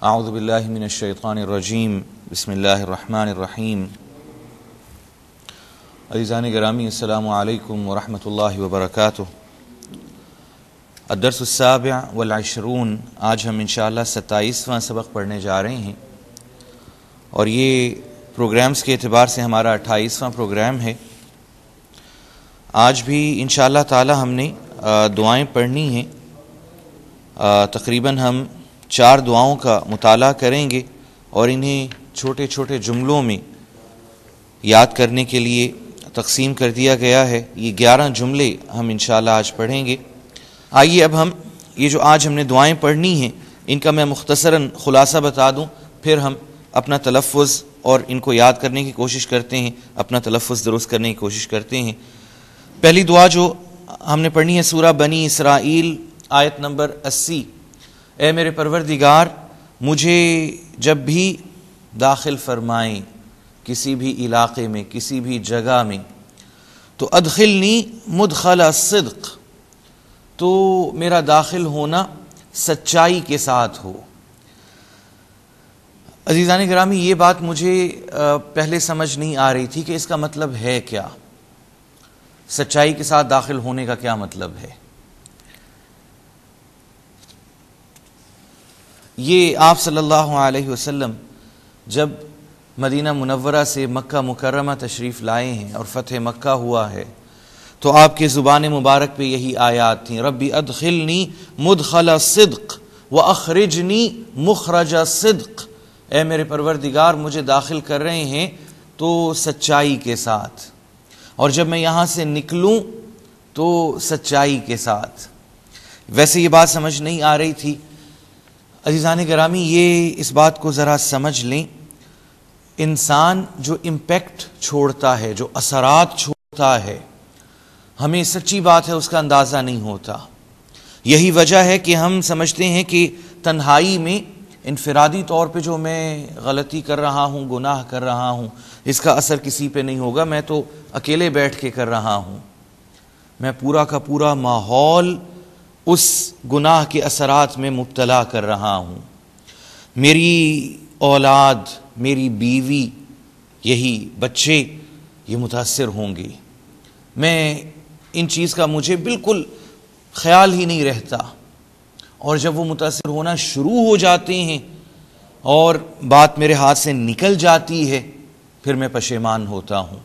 اعوذ باللہ من الشیطان الرجیم بسم اللہ الرحمن الرحیم۔ عزیزان گرامی، السلام علیکم ورحمۃ اللہ وبرکاتہ۔ الدرس السابع والعشرون، آج ہم انشاءاللہ 27واں سبق پڑھنے جا رہے ہیں، اور یہ پروگرامز کے اعتبار سے ہمارا 28واں پروگرام ہے۔ آج بھی انشاءاللہ تعالی ہم نے دعائیں پڑھنی ہیں۔ تقریباً ہم 4 دعاؤں کا مطالعہ کریں گے اور انہیں چھوٹے چھوٹے جملوں میں یاد کرنے کے لیے تقسیم کر دیا گیا ہے۔ یہ 11 جملے ہم انشاءاللہ آج پڑھیں گے۔ آئیے اب ہم یہ جو آج ہم نے دعائیں پڑھنی ہیں ان کا میں مختصراً خلاصہ بتا دوں، پھر ہم اپنا تلفظ اور ان کو یاد کرنے کی کوشش کرتے ہیں، اپنا تلفظ درست کرنے کی کوشش کرتے ہیں۔ پہلی دعا جو ہم نے پڑھنی ہے سورہ بنی اسرائیل آیت نمبر 80۔ اے میرے پروردگار، مجھے جب بھی داخل فرمائیں کسی بھی علاقے میں، کسی بھی جگہ میں، تو ادخلنی مدخل الصدق، تو میرا داخل ہونا سچائی کے ساتھ ہو۔ عزیزان گرامی، یہ بات مجھے پہلے سمجھ نہیں آ رہی تھی کہ اس کا مطلب ہے کیا، سچائی کے ساتھ داخل ہونے کا کیا مطلب ہے۔ یہ آپ صلی اللہ علیہ وسلم جب مدینہ منورہ سے مکہ مکرمہ تشریف لائے ہیں اور فتح مکہ ہوا ہے، تو آپ کے زبان مبارک پہ یہی آیات تھیں، ربی ادخلنی مدخل صدق واخرجنی مخرج صدق۔ اے میرے پروردگار، مجھے داخل کر رہے ہیں تو سچائی کے ساتھ، اور جب میں یہاں سے نکلوں تو سچائی کے ساتھ۔ ویسے یہ بات سمجھ نہیں آ رہی تھی۔ عزیزان گرامی، یہ اس بات کو ذرا سمجھ لیں، انسان جو امپیکٹ چھوڑتا ہے، جو اثرات چھوڑتا ہے، ہمیں سچی بات ہے اس کا اندازہ نہیں ہوتا۔ یہی وجہ ہے کہ ہم سمجھتے ہیں کہ تنہائی میں انفرادی طور پہ جو میں غلطی کر رہا ہوں، گناہ کر رہا ہوں، اس کا اثر کسی پہ نہیں ہوگا، میں تو اکیلے بیٹھ کے کر رہا ہوں، میں پورا کا پورا ماحول اس گناہ کے اثرات میں مبتلا کر رہا ہوں، میری اولاد، میری بیوی، یہی بچے یہ متاثر ہوں گے، میں ان چیز کا مجھے بالکل خیال ہی نہیں رہتا، اور جب وہ متاثر ہونا شروع ہو جاتے ہیں اور بات میرے ہاتھ سے نکل جاتی ہے، پھر میں پشیمان ہوتا ہوں۔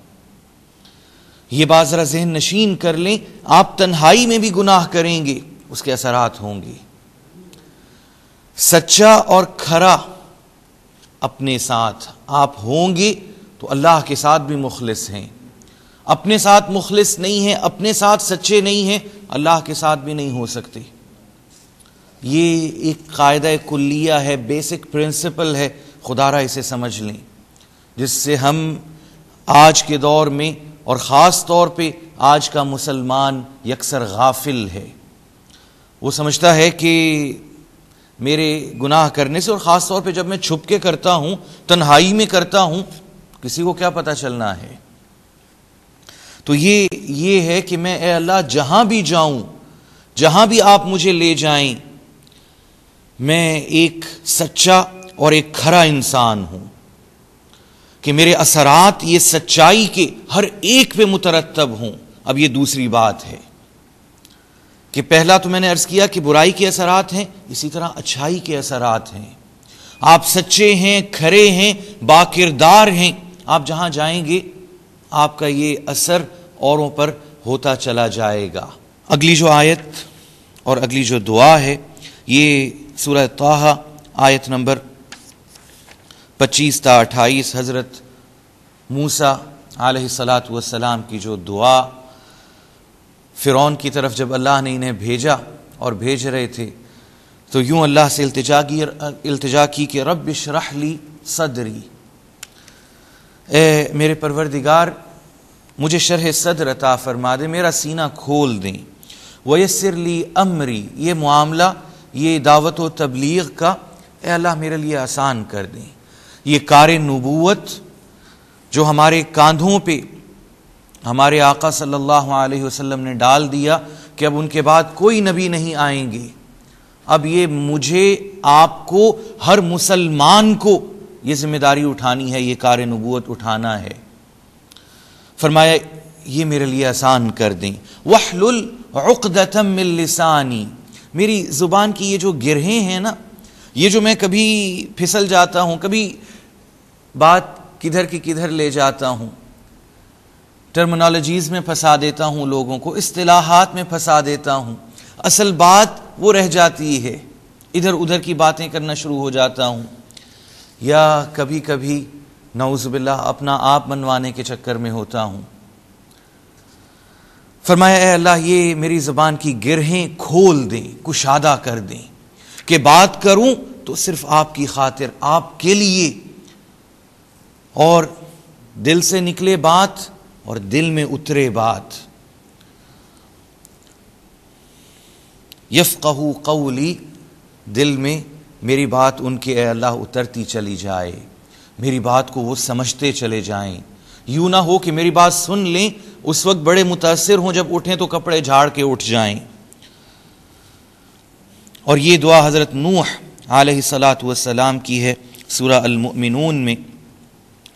یہ بات ذرا ذہن نشین کر لیں، آپ تنہائی میں بھی گناہ کریں گے، اس کے اثرات ہوں گے۔ سچا اور کھرا اپنے ساتھ آپ ہوں گے تو اللہ کے ساتھ بھی مخلص ہیں، اپنے ساتھ مخلص نہیں ہیں، اپنے ساتھ سچے نہیں ہیں، اللہ کے ساتھ بھی نہیں ہو سکتے۔ یہ ایک قاعدہ کلیہ ہے، بیسک پرنسپل ہے، خدا را اسے سمجھ لیں، جس سے ہم آج کے دور میں اور خاص طور پہ آج کا مسلمان یکسر غافل ہے۔ وہ سمجھتا ہے کہ میرے گناہ کرنے سے، اور خاص طور پہ جب میں چھپ کے کرتا ہوں، تنہائی میں کرتا ہوں، کسی کو کیا پتہ چلنا ہے۔ تو یہ ہے کہ میں اے اللہ جہاں بھی جاؤں، جہاں بھی آپ مجھے لے جائیں، میں ایک سچا اور ایک کھرا انسان ہوں، کہ میرے اثرات یہ سچائی کے ہر ایک پہ مترتب ہوں۔ اب یہ دوسری بات ہے کہ پہلا تو میں نے عرض کیا کہ برائی کے اثرات ہیں، اسی طرح اچھائی کے اثرات ہیں۔ آپ سچے ہیں، کھرے ہیں، باکردار ہیں، آپ جہاں جائیں گے آپ کا یہ اثر اوروں پر ہوتا چلا جائے گا۔ اگلی جو آیت اور اگلی جو دعا ہے، یہ سورہ طٰہٰ آیت نمبر 25 تا 28، حضرت موسیٰ علیہ السلام کی جو دعا، فرعون کی طرف جب اللہ نے انہیں بھیجا اور بھیج رہے تھے تو یوں اللہ سے التجا کی کہ رب اشرح لی صدری، اے میرے پروردگار مجھے شرح صدر عطا فرما دے، میرا سینہ کھول دیں، ویسر لی امری، یہ معاملہ، یہ دعوت و تبلیغ کا اے اللہ میرے لیے آسان کر دیں، یہ کار نبوت جو ہمارے کاندھوں پہ ہمارے آقا صلی اللہ علیہ وسلم نے ڈال دیا کہ اب ان کے بعد کوئی نبی نہیں آئیں گے، اب یہ مجھے، آپ کو، ہر مسلمان کو یہ ذمہ داری اٹھانی ہے، یہ کار نبوت اٹھانا ہے۔ فرمایا یہ میرے لیے آسان کر دیں۔ وَاحْلُلْ عُقْدَةً مِّن لِّسَانِي، میری زبان کی یہ جو گرہیں ہیں نا، یہ جو میں کبھی پھسل جاتا ہوں، کبھی بات کدھر کی کدھر لے جاتا ہوں، ٹرمنالوجیز میں پھنسا دیتا ہوں لوگوں کو، اصطلاحات میں پھنسا دیتا ہوں، اصل بات وہ رہ جاتی ہے، ادھر ادھر کی باتیں کرنا شروع ہو جاتا ہوں، یا کبھی کبھی نعوذ باللہ اپنا آپ منوانے کے چکر میں ہوتا ہوں۔ فرمایا اے اللہ یہ میری زبان کی گرہیں کھول دیں، کشادہ کر دیں، کہ بات کروں تو صرف آپ کی خاطر، آپ کے لیے، اور دل سے نکلے بات اور دل میں اترے بات۔ یفقہوا قولی، دل میں میری بات ان کے اے اللہ اترتی چلی جائے، میری بات کو وہ سمجھتے چلے جائیں، یوں نہ ہو کہ میری بات سن لیں، اس وقت بڑے متاثر ہوں، جب اٹھیں تو کپڑے جھاڑ کے اٹھ جائیں۔ اور یہ دعا حضرت نوح علیہ السلام کی ہے سورہ المؤمنون میں،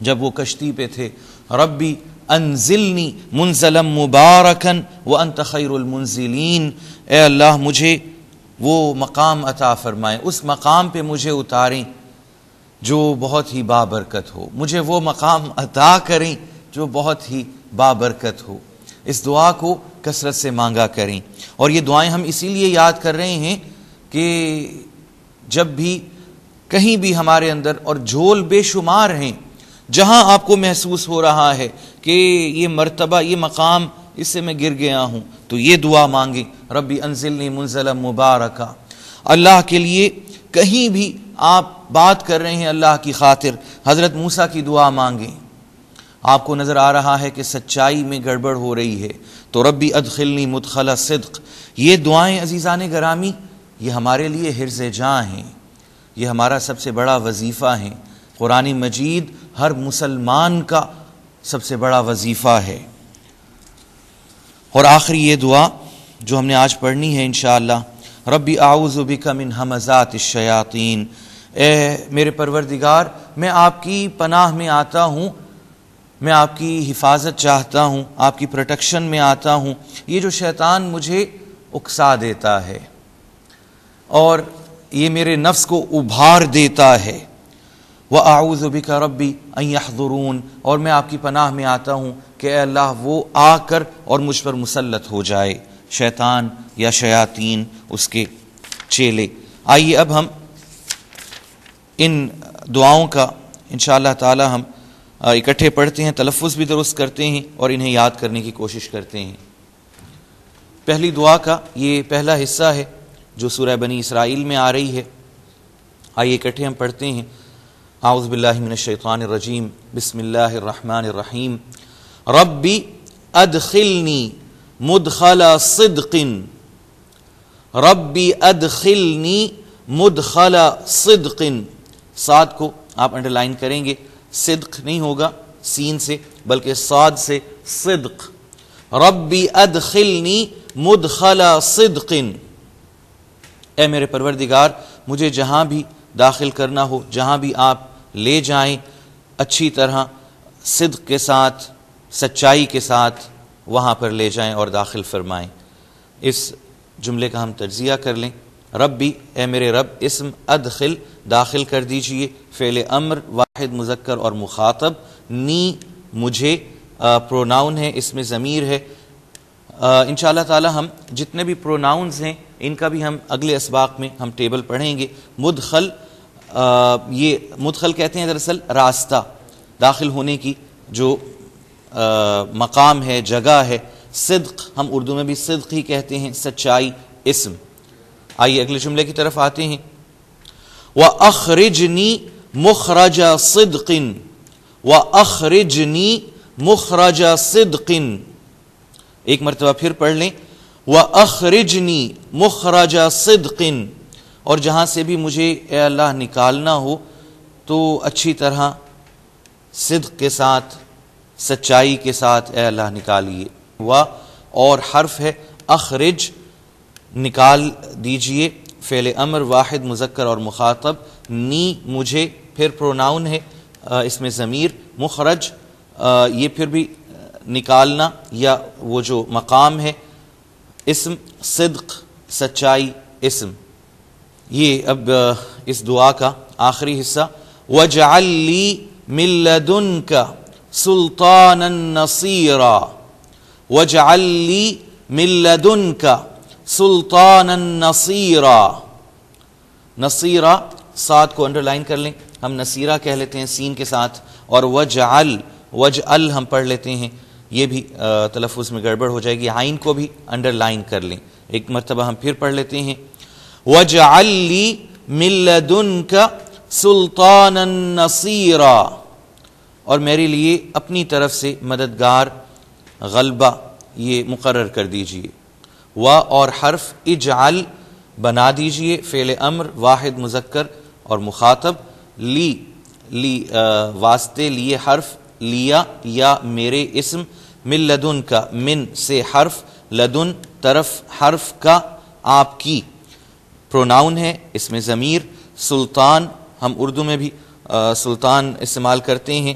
جب وہ کشتی پہ تھے، ربی انزلنی منزلا مبارکا وانت خیر المنزلین، اے اللہ مجھے وہ مقام عطا فرمائیں، اس مقام پہ مجھے اتاریں جو بہت ہی بابرکت ہو، مجھے وہ مقام عطا کریں جو بہت ہی بابرکت ہو۔ اس دعا کو کثرت سے مانگا کریں، اور یہ دعائیں ہم اسی لیے یاد کر رہے ہیں کہ جب بھی کہیں بھی ہمارے اندر، اور جھول بے شمار ہیں، جہاں آپ کو محسوس ہو رہا ہے کہ یہ مرتبہ، یہ مقام، اس سے میں گر گیا ہوں، تو یہ دعا مانگیں، ربی انزلنی منزلا مبارکا۔ اللہ کے لیے کہیں بھی آپ بات کر رہے ہیں اللہ کی خاطر، حضرت موسیٰ کی دعا مانگیں۔ آپ کو نظر آ رہا ہے کہ سچائی میں گڑبڑ ہو رہی ہے، تو ربی ادخلنی مدخل صدق۔ یہ دعائیں عزیزان گرامی، یہ ہمارے لیے حرز جاں ہیں، یہ ہمارا سب سے بڑا وظیفہ ہے، قرآن مجید ہر مسلمان کا سب سے بڑا وظیفہ ہے۔ اور آخری یہ دعا جو ہم نے آج پڑھنی ہے انشاءاللہ، ربی اعوذ بک من ہمزات الشیاطین، اے میرے پروردگار میں آپ کی پناہ میں آتا ہوں، میں آپ کی حفاظت چاہتا ہوں، آپ کی پروٹیکشن میں آتا ہوں، یہ جو شیطان مجھے اکسا دیتا ہے اور یہ میرے نفس کو ابھار دیتا ہے، وَأَعُوذُ بِكَ رَبِّ أَن يَحْضُرُونَ، اور میں آپ کی پناہ میں آتا ہوں کہ اے اللہ وہ آ کر اور مجھ پر مسلط ہو جائے، شیطان یا شیاطین، اس کے چیلے۔ آئیے اب ہم ان دعاؤں کا انشاءاللہ تعالی ہم اکٹھے پڑھتے ہیں، تلفظ بھی درست کرتے ہیں اور انہیں یاد کرنے کی کوشش کرتے ہیں۔ پہلی دعا کا یہ پہلا حصہ ہے جو سورہ بنی اسرائیل میں آ رہی ہے، آئیے اکٹھے ہم پڑھتے ہیں۔ اعوذ باللہ من الشیطان الرجیم، بسم اللہ الرحمن الرحیم، ربی ادخلنی مدخل صدق، ربی ادخلنی مدخل صدق، صاد کو آپ انڈر لائن کریں گے، صدق نہیں ہوگا سین سے بلکہ صاد سے، صدق، ربی ادخلنی مدخل صدق، اے میرے پروردگار مجھے جہاں بھی داخل کرنا ہو، جہاں بھی آپ لے جائیں، اچھی طرح صدق کے ساتھ، سچائی کے ساتھ وہاں پر لے جائیں اور داخل فرمائیں۔ اس جملے کا ہم تجزیہ کر لیں، ربی اے میرے رب، اسم ادخل داخل کر دیجئے، فعل امر واحد مذکر اور مخاطب، نی مجھے پروناؤن ہے، اس میں ضمیر ہے۔ انشاءاللہ تعالی ہم جتنے بھی پروناؤنز ہیں ان کا بھی ہم اگلے اسباق میں ہم ٹیبل پڑھیں گے۔ مدخل، یہ مدخل کہتے ہیں دراصل راستہ، داخل ہونے کی جو مقام ہے، جگہ ہے۔ صدق ہم اردو میں بھی صدق ہی کہتے ہیں، سچائی، اسم۔ آئیے اگلے جملے کی طرف آتے ہیں، وَأَخْرِجْنِي مُخْرَجَ صِدْقٍ، وَأَخْرِجْنِي مُخْرَجَ صِدْقٍ، ایک مرتبہ پھر پڑھ لیں، وَأَخْرِجْنِي مُخْرَجَ صِدْقٍ، اور جہاں سے بھی مجھے اے اللہ نکالنا ہو تو اچھی طرح صدق کے ساتھ، سچائی کے ساتھ اے اللہ نکالیے۔ اور حرف ہے اخرج، نکال دیجئے، فعل امر واحد مذکر اور مخاطب، نی مجھے، پھر پروناؤن ہے، اس میں ضمیر، مخرج یہ پھر بھی نکالنا یا وہ جو مقام ہے، اسم صدق سچائی اسم۔ یہ اب اس دعا کا آخری حصہ، وَاجْعَلْ لِي مِن لَّدُنْكَ سُلْطَانًا نَصِيرًا، وَاجْعَلْ لِي مِن لَّدُنْكَ سُلْطَانًا نَصِيرًا۔ نصیرہ صاد کو انڈر لائن کر لیں، ہم نصیرہ کہہ لیتے ہیں سین کے ساتھ، اور وجعل ہم پڑھ لیتے ہیں، یہ بھی تلفظ میں گڑبڑ ہو جائے گی، عین کو بھی انڈر لائن کر لیں۔ ایک مرتبہ ہم پھر پڑھ لیتے ہیں، وجعل لی من لدنک سلطانا نصیرا، اور میرے لیے اپنی طرف سے مددگار غلبہ یہ مقرر کر دیجئے۔ و اور حرف اجعل بنا دیجئے، فعل امر واحد مذکر اور مخاطب، لی واسطے لیے حرف، لیا یا میرے اسم، من لدن کا من سے حرف، لدن طرف حرف کا آپ کی، پروناؤن ہے، اس میں ضمیر، سلطان ہم اردو میں بھی سلطان استعمال کرتے ہیں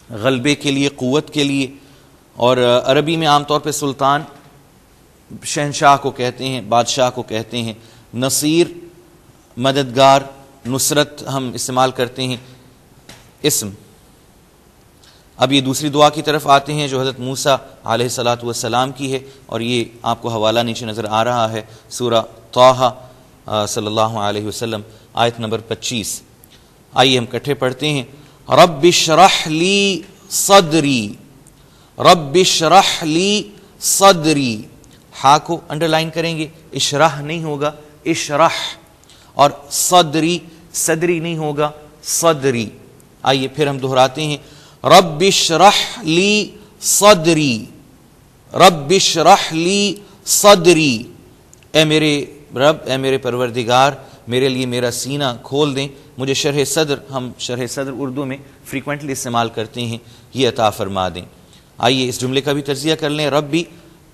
غلبے کے لیے، قوت کے لیے، اور عربی میں عام طور پہ سلطان شہنشاہ کو کہتے ہیں، بادشاہ کو کہتے ہیں۔ نصیر مددگار، نصرت ہم استعمال کرتے ہیں اسم۔ اب یہ دوسری دعا کی طرف آتے ہیں جو حضرت موسیٰ علیہ الصلاۃ والسلام کی ہے، اور یہ آپ کو حوالہ نیچے نظر آ رہا ہے، سورہ طٰہٰ صلی اللہ علیہ وسلم، آیت نمبر 25۔ آئیے ہم کٹھے پڑھتے ہیں، رب اشرح لی صدری، رب اشرح لی صدری، ہا کو انڈر لائن کریں گے، اشرح نہیں ہوگا، اشرح، اور صدری صدری نہیں ہوگا، صدری۔ آئیے پھر ہم دہراتے ہیں، رب اشرح لی صدری، رب اشرح لی صدری، اے میرے رب، اے میرے پروردگار، میرے لیے میرا سینہ کھول دیں، مجھے شرح صدر، ہم شرح صدر اردو میں فریکوینٹلی استعمال کرتے ہیں، یہ عطا فرما دیں۔ آئیے اس جملے کا بھی تجزیہ کر لیں، ربی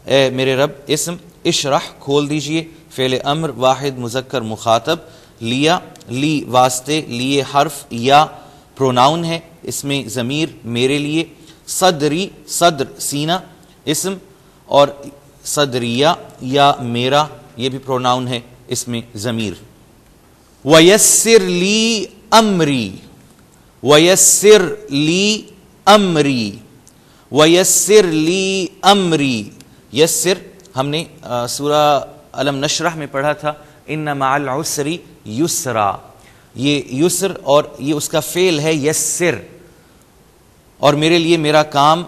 اے میرے رب، اسم اشرح کھول دیجئے، فعل امر واحد مذکر مخاطب، لیا لی واسطے لیے حرف، یا پروناؤن ہے، اس میں ضمیر میرے لیے، صدری صدر سینہ اسم، اور صدریہ یا میرا یہ بھی پروناؤن ہے، اس میں ضمیر۔ وَيَسِّرْ لِي أَمْرِي، وَيَسِّرْ لِي أَمْرِي، وَيَسِّرْ لِي أَمْرِي، یسر ہم نے سورہ الم نشرح میں پڑھا تھا، ان مع العسر یسرا، یہ یسر اور یہ اس کا فعل ہے یسر، اور میرے لیے میرا کام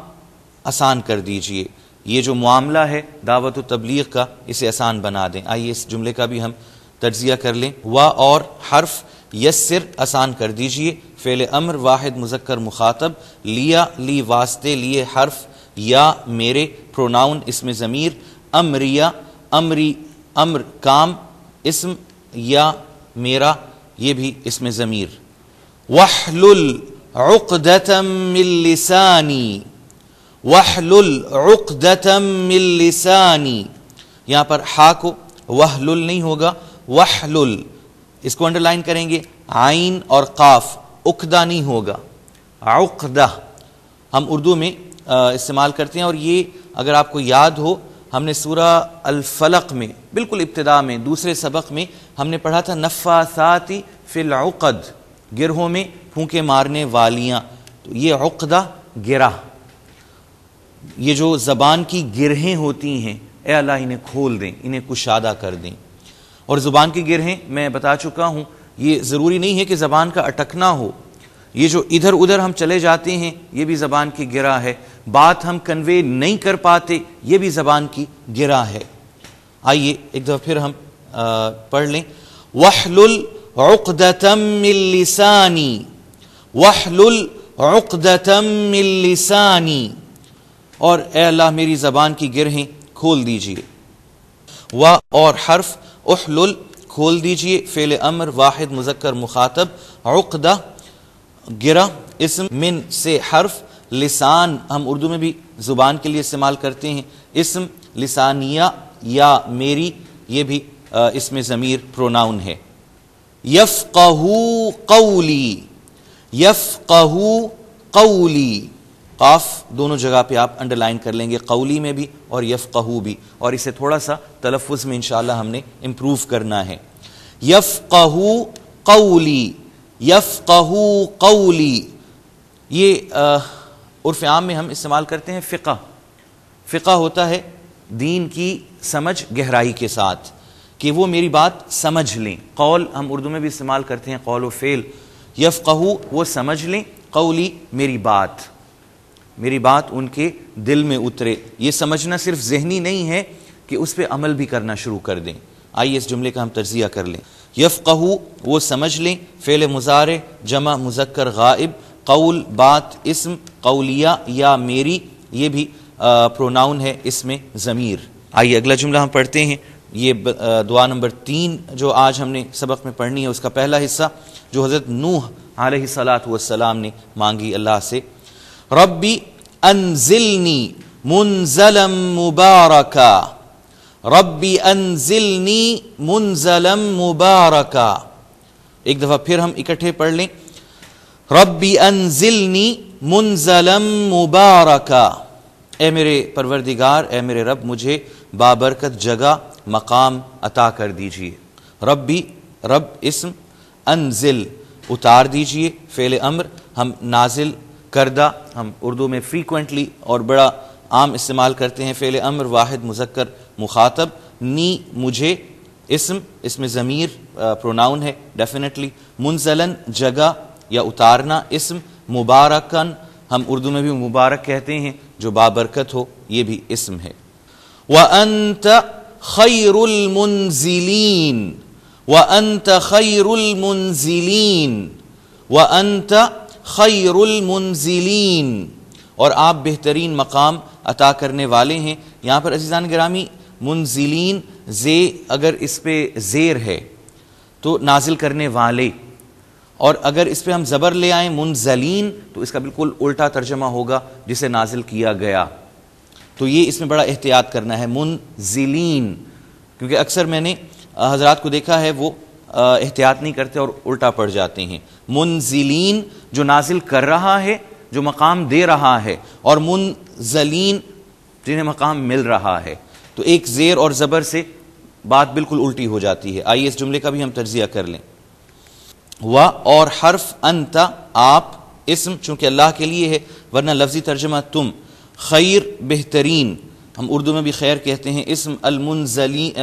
آسان کر دیجئے، یہ جو معاملہ ہے دعوت و تبلیغ کا اسے آسان بنا دیں۔ آئیے اس جملے کا بھی ہم تجزیہ کر لیں، و اور حرف یسر آسان کر دیجئے، فعل امر واحد مذکر مخاطب، لیا لی واسطے لیے حرف، یا میرے پروناؤن اس میں ضمیر، امریہ امری امر کام اسم، یا میرا یہ بھی اس میں ضمیر۔ وَاحْلُلْ عُقْدَةً مِّن لِّسَانِي، وَاحْلُلْ عُقْدَةً مِّن لِّسَانِي، یہاں پر ہا کو وَاحْلُلْ نہیں ہوگا، وَاحْلُلْ اس کو انڈر لائن کریں گے، عین اور قاف، عقدہ نہیں ہوگا، عقدہ ہم اردو میں استعمال کرتے ہیں، اور یہ اگر آپ کو یاد ہو ہم نے سورہ الفلق میں بالکل ابتدا میں دوسرے سبق میں ہم نے پڑھا تھا، نفاثات فی العقد، گرہوں میں پھونکے مارنے والیاں، تو یہ عقدہ گرہ، یہ جو زبان کی گرہیں ہوتی ہیں، اے اللہ انہیں کھول دیں، انہیں کشادہ کر دیں۔ اور زبان کی گرہیں میں بتا چکا ہوں، یہ ضروری نہیں ہے کہ زبان کا اٹکنا ہو، یہ جو ادھر ادھر ہم چلے جاتے ہیں یہ بھی زبان کی گرہ ہے، بات ہم کنوے نہیں کر پاتے یہ بھی زبان کی گرہ ہے۔ آئیے ایک دفعہ پھر ہم پڑھ لیں، وَاحْلُلْ عُقْدَةً مِّن لِّسَانِي، وَاحْلُلْ عُقْدَةً مِّن لِّسَانِي، اور اے اللہ میری زبان کی گرہیں کھول دیجئے۔ و اور حرف احلل کھول دیجئے، فعل امر واحد مذکر مخاطب، عقدہ گرہ اسم، من سے حرف، لسان ہم اردو میں بھی زبان کے لیے استعمال کرتے ہیں، اسم، لسانیہ یا میری یہ بھی اس میں ضمیر پروناؤن ہے. یفقہوا قولی، یفقہوا قولی، قاف دونوں جگہ پہ آپ انڈرلائن کر لیں گے، قولی میں بھی اور یفقہوا بھی، اور اسے تھوڑا سا تلفظ میں انشاءاللہ ہم نے امپروو کرنا ہے. یفقہوا قولی، یفقہوا قولی، یہ عرف عام میں ہم استعمال کرتے ہیں فقہ. فقہ ہوتا ہے دین کی سمجھ گہرائی کے ساتھ، کہ وہ میری بات سمجھ لیں. قول ہم اردو میں بھی استعمال کرتے ہیں، قول و فعل. یفقہوا وہ سمجھ لیں، قولی میری بات، میری بات ان کے دل میں اترے. یہ سمجھنا صرف ذہنی نہیں ہے کہ اس پہ عمل بھی کرنا شروع کر دیں. آئیے اس جملے کا ہم تجزیہ کر لیں. یفقہوا وہ سمجھ لیں، فعل مضارع جمع مذکر غائب، قول بات اسم، قولیہ یا میری یہ بھی پروناؤن ہے، اس میں ضمیر. آئیے اگلا جملہ ہم پڑھتے ہیں. یہ دعا نمبر 3 جو آج ہم نے سبق میں پڑھنی ہے، اس کا پہلا حصہ جو حضرت نوح علیہ السلام نے مانگی اللہ سے. ربی انزلنی منزلا مبارکا، ربی انزلنی منزلا مبارکا. ایک دفعہ پھر ہم اکٹھے پڑھ لیں. ربی انزلنی منزلا مبارکا، اے میرے پروردگار، اے میرے رب، مجھے بابرکت جگہ مقام عطا کر دیجئے. ربی رب اسم، انزل اتار دیجئے فعل امر. ہم نازل کردہ ہم اردو میں فریکوینٹلی اور بڑا عام استعمال کرتے ہیں فعل امر واحد مذکر مخاطب. نی مجھے اسم، اس میں ضمیر پروناؤن ہے ڈیفینیٹلی. منزلن جگہ یا اتارنا اسم. مبارکن ہم اردو میں بھی مبارک کہتے ہیں جو بابرکت ہو، یہ بھی اسم ہے. وَأَنْتَ خَيْرُ الْمُنزِلِينَ، وَأَنْتَ خَيْرُ الْمُنزِلِينَ، وَأَنْتَ خَيْرُ الْمُنزِلِينَ، اور آپ بہترین مقام عطا کرنے والے ہیں. یہاں پر عزیزان گرامی منزلین زے اگر اس پہ زیر ہے تو نازل کرنے والے، اور اگر اس پہ ہم زبر لے آئیں منزلین تو اس کا بالکل الٹا ترجمہ ہوگا جسے نازل کیا گیا. تو یہ اس میں بڑا احتیاط کرنا ہے منزلین، کیونکہ اکثر میں نے حضرات کو دیکھا ہے وہ احتیاط نہیں کرتے اور الٹا پڑ جاتے ہیں. منزلین جو نازل کر رہا ہے، جو مقام دے رہا ہے، اور منزلین جنہیں مقام مل رہا ہے. تو ایک زیر اور زبر سے بات بالکل الٹی ہو جاتی ہے. آئیے اس جملے کا بھی ہم تجزیہ کر لیں. و اور حرف انت آپ، اسم چونکہ اللہ کے لیے ہے ورنہ لفظی ترجمہ تم. خیر بہترین، ہم اردو میں بھی خیر کہتے ہیں. اسم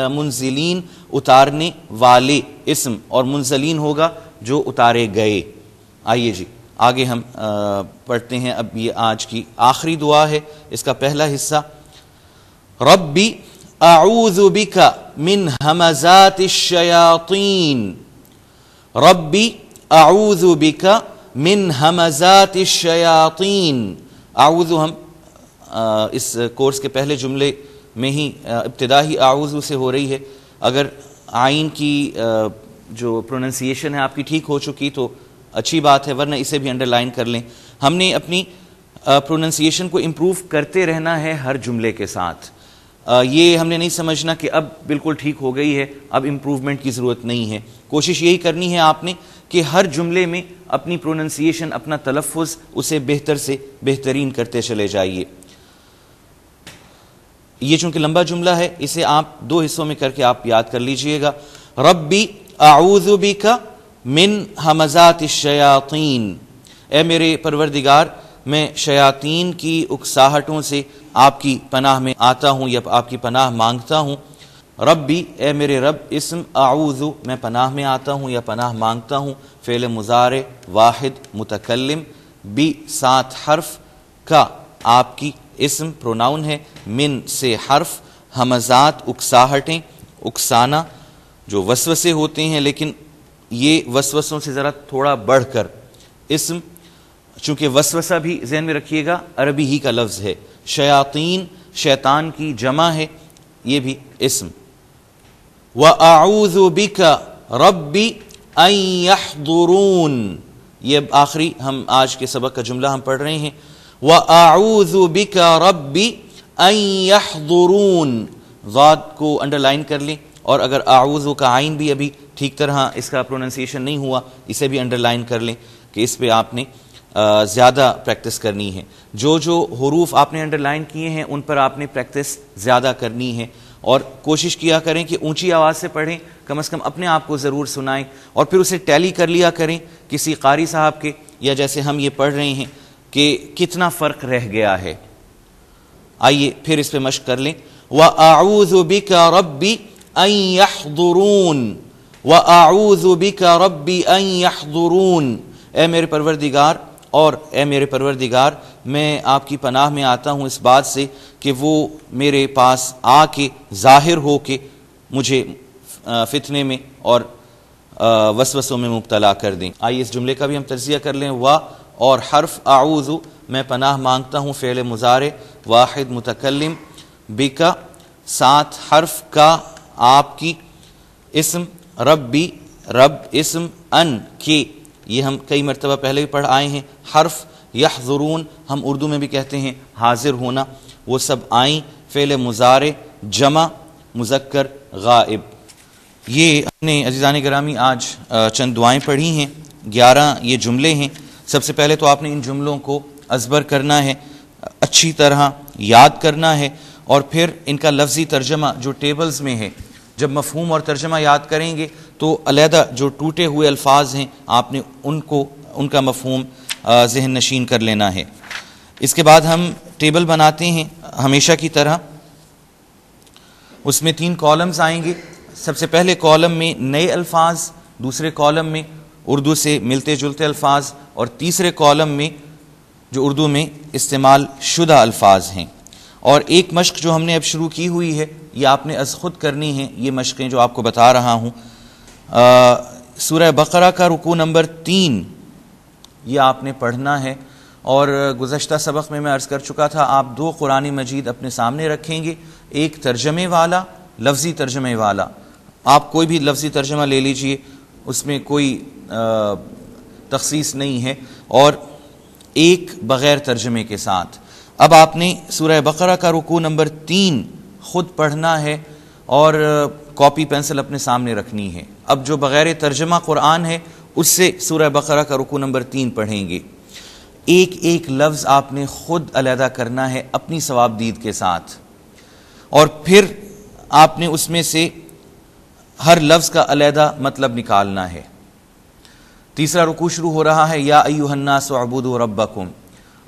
منزلین اتارنے والے اسم، اور منزلین ہوگا جو اتارے گئے. آئیے جی آگے ہم پڑھتے ہیں. اب یہ آج کی آخری دعا ہے، اس کا پہلا حصہ. ربی اعوذ بک من ہمزات الشیاطین، ربی اعوذ بک من ہمزات الشیاطین. اعوذ ہم اس کورس کے پہلے جملے میں ہی ابتدا ہی اعوذ سے ہو رہی ہے. اگر آئین کی جو پروننسیشن ہے آپ کی ٹھیک ہو چکی تو اچھی بات ہے، ورنہ اسے بھی انڈرلائن کر لیں. ہم نے اپنی پروننسیشن کو امپروو کرتے رہنا ہے ہر جملے کے ساتھ. یہ ہم نے نہیں سمجھنا کہ اب بالکل ٹھیک ہو گئی ہے، اب امپروومنٹ کی ضرورت نہیں ہے. کوشش یہی کرنی ہے آپ نے کہ ہر جملے میں اپنی پروننسیشن، اپنا تلفظ اسے بہتر سے بہترین کرتے چلے جائیے. یہ چونکہ لمبا جملہ ہے اسے آپ 2 حصوں میں کر کے آپ یاد کر لیجئے گا. ربی اعوذ بک من ہمزات الشیاطین، اے میرے پروردگار میں شیاطین کی اکساہٹوں سے آپ کی پناہ میں آتا ہوں یا آپ کی پناہ مانگتا ہوں. ربی اے میرے رب، اسم اعوذ میں پناہ میں آتا ہوں یا پناہ مانگتا ہوں، فعل مضارع واحد متکلم، بی 7 حرف، کا آپ کی اسم پروناؤن ہے، من سے حرف، ہمزات اکساہٹیں، اکسانا جو وسوسے ہوتے ہیں، لیکن یہ وسوسوں سے ذرا تھوڑا بڑھ کر اسم، چونکہ وسوسہ بھی ذہن میں رکھیے گا عربی ہی کا لفظ ہے. شیاطین شیطان کی جمع ہے، یہ بھی اسم. وَأَعُوذُ بِكَ رَبِّ أَن يَحْضُرُونَ، یہ آخری ہم آج کے سبق کا جملہ ہم پڑھ رہے ہیں. وَأَعُوذُ بِكَ رَبِّ أَن يَحْضُرُونَ، ضاد کو انڈرلائن کر لیں اور اگر اعوذ کا عین بھی ابھی ٹھیک طرح اس کا پروننسیشن نہیں ہوا، اسے بھی انڈر لائن کر لیں کہ اس پہ آپ نے زیادہ پریکٹس کرنی ہے. جو حروف آپ نے انڈر لائن کیے ہیں ان پر آپ نے پریکٹس زیادہ کرنی ہے، اور کوشش کیا کریں کہ اونچی آواز سے پڑھیں، کم از کم اپنے آپ کو ضرور سنائیں، اور پھر اسے ٹیلی کر لیا کریں کسی قاری صاحب کے، یا جیسے ہم یہ پڑھ رہے ہیں کہ کتنا فرق رہ گیا ہے. آئیے پھر اس پہ مشق کر لیں. وَأَعُوذُ بِكَ رَبِّ أَن يَحْضُرُونَ وَأَعُوذُ بِكَ رَبِّ أَن يَحْضُرُونَ. اے میرے پروردگار، اور اے میرے پروردگار، میں آپ کی پناہ میں آتا ہوں اس بات سے کہ وہ میرے پاس آ کے ظاہر ہو کے مجھے فتنے میں اور وسوسوں میں مبتلا کر دیں. آئیے اس جملے کا بھی ہم تجزیہ کر لیں. وا اور حرف اعوذ، میں پناہ مانگتا ہوں، فعل مضارع واحد متکلم، بکا ساتھ حرف کا آپ کی، اسم ربی رب اسم، ان کے یہ ہم کئی مرتبہ پہلے بھی پڑھ آئے ہیں، حرف یحضرون ہم اردو میں بھی کہتے ہیں حاضر ہونا، وہ سب آئیں، فعل مضارع جمع مذکر غائب. یہ ہم نے عزیزان گرامی آج چند دعائیں پڑھی ہیں، 11 یہ جملے ہیں. سب سے پہلے تو آپ نے ان جملوں کو ازبر کرنا ہے، اچھی طرح یاد کرنا ہے، اور پھر ان کا لفظی ترجمہ جو ٹیبلز میں ہے، جب مفہوم اور ترجمہ یاد کریں گے تو علیحدہ جو ٹوٹے ہوئے الفاظ ہیں آپ نے ان کا مفہوم ذہن نشین کر لینا ہے. اس کے بعد ہم ٹیبل بناتے ہیں ہمیشہ کی طرح. اس میں 3 کالمز آئیں گے. سب سے پہلے کالم میں نئے الفاظ، دوسرے کالم میں اردو سے ملتے جلتے الفاظ، اور تیسرے کالم میں جو اردو میں استعمال شدہ الفاظ ہیں. اور ایک مشق جو ہم نے اب شروع کی ہوئی ہے یہ آپ نے از خود کرنی ہے. یہ مشقیں جو آپ کو بتا رہا ہوں، سورہ بقرہ کا رکوع نمبر 3 یہ آپ نے پڑھنا ہے. اور گزشتہ سبق میں عرض کر چکا تھا آپ 2 قرآن مجید اپنے سامنے رکھیں گے، ایک ترجمے والا، لفظی ترجمے والا. آپ کوئی بھی لفظی ترجمہ لے لیجئے، اس میں کوئی تخصیص نہیں ہے، اور ایک بغیر ترجمے کے ساتھ. اب آپ نے سورہ بقرہ کا رکوع نمبر 3 خود پڑھنا ہے، اور کاپی پینسل اپنے سامنے رکھنی ہے. اب جو بغیر ترجمہ قرآن ہے اس سے سورہ بقرہ کا رکوع نمبر 3 پڑھیں گے. ایک ایک لفظ آپ نے خود علیحدہ کرنا ہے اپنی ثواب دید کے ساتھ، اور پھر آپ نے اس میں سے ہر لفظ کا علیحدہ مطلب نکالنا ہے. تیسرا رکوع شروع ہو رہا ہے یا ایھا الناس اعبدوا ربکم.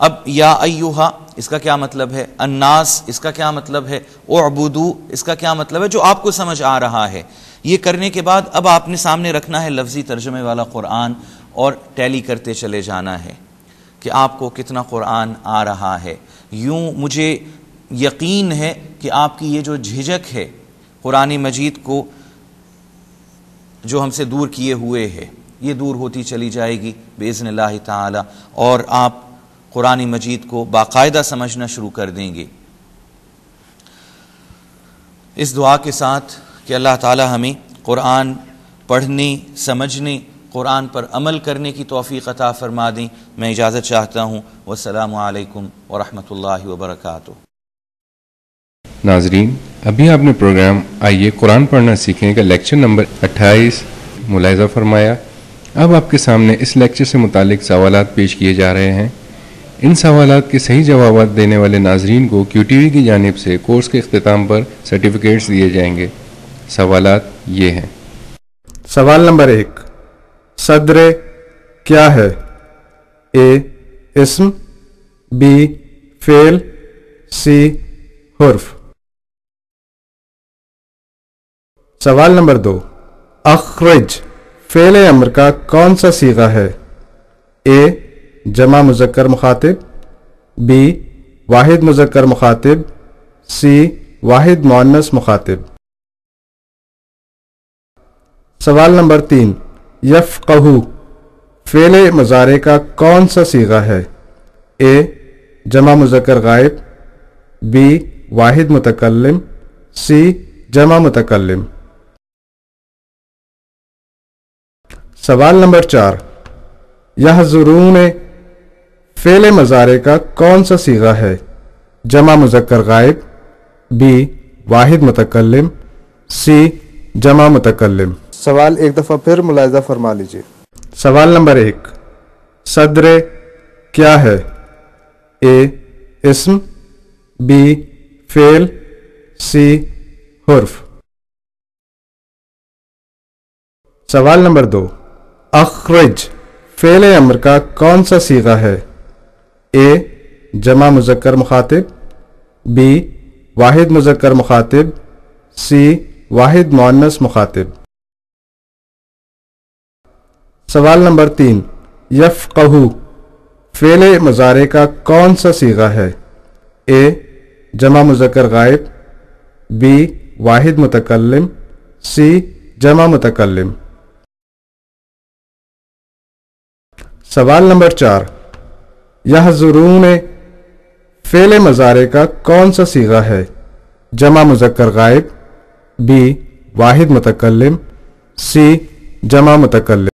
اب یا ایھا اس کا کیا مطلب ہے، الناس اس کا کیا مطلب ہے، اعبدوا اس کا کیا مطلب ہے، جو آپ کو سمجھ آ رہا ہے. یہ کرنے کے بعد اب آپ نے سامنے رکھنا ہے لفظی ترجمے والا قرآن، اور ٹیلی کرتے چلے جانا ہے کہ آپ کو کتنا قرآن آ رہا ہے. یوں مجھے یقین ہے کہ آپ کی یہ جو جھجک ہے قرآن مجید کو جو ہم سے دور کیے ہوئے ہے، یہ دور ہوتی چلی جائے گی باذن اللہ تعالی، اور آپ قرآن مجید کو باقاعدہ سمجھنا شروع کر دیں گے. اس دعا کے ساتھ کہ اللہ تعالی ہمیں قرآن پڑھنے، سمجھنے، قرآن پر عمل کرنے کی توفیق عطا فرما دیں. میں اجازت چاہتا ہوں. والسلام علیکم ورحمۃ اللہ وبرکاتہ. ناظرین، ابھی آپ نے پروگرام آئیے قرآن پڑھنا سیکھیں کا لیکچر نمبر 28 ملاحظہ فرمایا. اب آپ کے سامنے اس لیکچر سے متعلق سوالات پیش کیے جا رہے ہیں. ان سوالات کے صحیح جوابات دینے والے ناظرین کو کیو ٹی وی کی جانب سے کورس کے اختتام پر سرٹیفکیٹس دیے جائیں گے. سوالات یہ ہیں. سوال نمبر 1، صدر کیا ہے؟ اے اسم، بی فعل، سی حرف. سوال نمبر 2، اخرج فعل امر کا کون سا صیغہ ہے؟ اے جمع مذکر مخاطب، بی واحد مذکر مخاطب، سی واحد مؤنث مخاطب. سوال نمبر 3، یفقہو فعل مضارع کا کون سا صیغہ ہے؟ اے جمع مذکر غائب، بی واحد متکلم، سی جمع متکلم. سوال نمبر 4، یحضرون فعل مضارع کا کون سا صیغہ ہے؟ جمع مذکر غائب، بی واحد متکلم، سی جمع متکلم۔ سوال ایک دفعہ پھر ملاحظہ فرما لیجیے۔ سوال نمبر 1، صدر کیا ہے؟ اے اسم، بی فعل، سی حرف۔ سوال نمبر 2، اخرج فعل امر کا کون سا صیغہ ہے؟ اے جمع مذکر مخاطب، بی واحد مذکر مخاطب، سی واحد مؤنث مخاطب۔ سوال نمبر 3، یفقہو فعل مضارع کا کون سا صیغہ ہے؟ اے جمع مذکر غائب، بی واحد متکلم، سی جمع متکلم۔ سوال نمبر 4، یحضرون فعل مضارع کا کون سا صیغہ ہے؟ جمع مذکر غائب، بی واحد متکلم، سی جمع متکلم۔